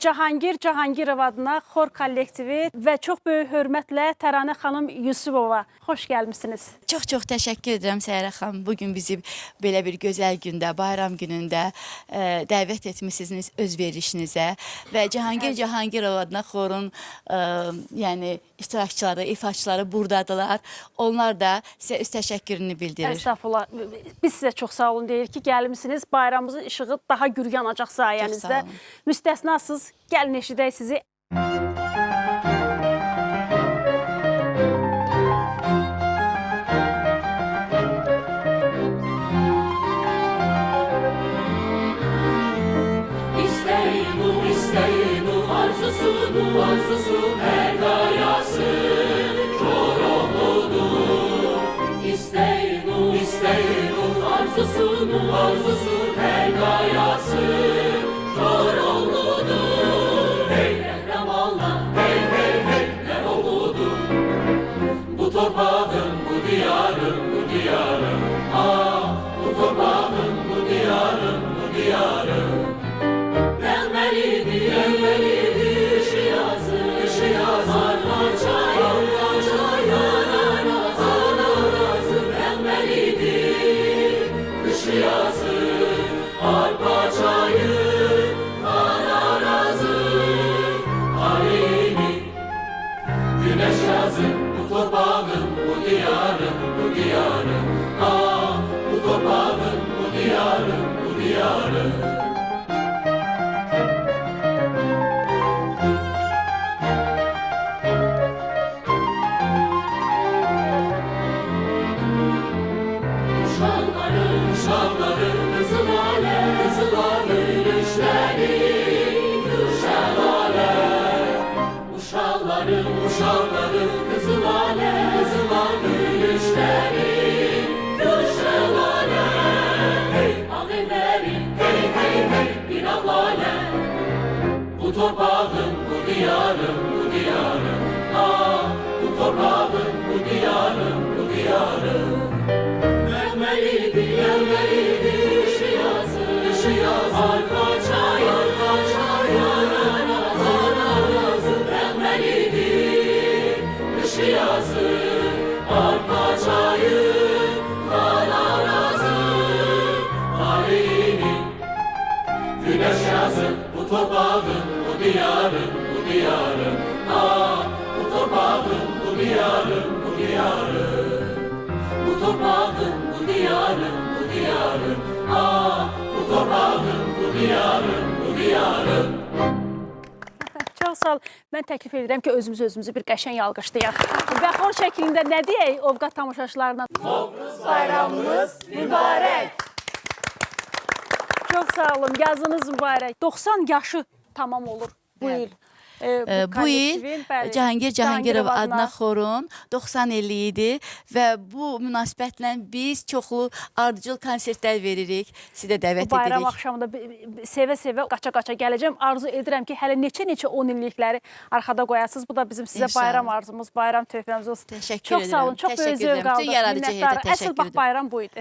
Cahangirov adına xor kollektivi və çox böyük hörmətlə Təranə xanım Yusubova. Xoş gəlmişsiniz. Çox təşəkkür edirəm Səhərə xanım. Bugün bizi belə bir gözəl gündə, bayram günündə dəvət etmişsiniz öz verilişinizə və Cahangirov adına xorun yəni iştirakçıları, ifaçıları buradadılar. Onlar da sizə öz təşəkkürünü bildirir. Estağfurullah. Biz sizə çox sağ olun deyirik ki, gəlmişsiniz. Bayramımızın işığı daha gür yanacaq sayənizdə. Müstəsnasız. Gəlin eşidək sizi. Arzusu her gayası Koroğlu'dur. İsteyinu arzusu her gayası Koroğlu'dur. Hey Kahramanlar, hey Eroğlu'dur. Bu torpağın, bu diyarın, bu torpağın, bu diyarın, gelmelidir. Güneş yazın bu torpağın, bu diyarın, bu torpağın, bu diyarın, Uşakları, kızıl ale, gülüşleri, gülşen ale. Uşakları, kızıl ale, gülüşleri, gülşen ale. Hey ağabeylerim, hey bir avale. Bu torpağın, bu diyarın, bu torpağın, bu diyarın. Gelmelidir ışı yazı arka çayır arazı gelmelidir ışı yazı arka çayır arazı tarihini güneş yazın bu torpağın bu diyarın bu torpağın bu diyarın bu torpağın, bu diyarın, bu torpağın, bu diyarın. Çox sağ olun. Mən təklif edirəm ki, özümüzü bir qəşəng alqışlayaq. Və xor şəklində nə deyək Ovqat tamaşaçılarına? Novruz bayramımız mübarək. Çox sağ olun, yazınız mübarək. 90 yaşı tamam olur bu il. Bu il Cahangirov adına xorun 90 illiyi idi və bu münasibətlə biz çoxlu ardıcıl konsertlər veririk, sizə dəvət edirik. Bu bayram axşamında sevə-sevə, qaça-qaça gələcəm. Arzu edirəm ki, hələ neçə 10 illikləri arxada qoyasınız. Bu da bizim sizə bayram arzumuz, bayram töhfəmiz olsun. Təşəkkür edirəm. Çox sağ olun, çox böyük zövq aldıq. Minnətdarım. Əsl bax bayram bu idi.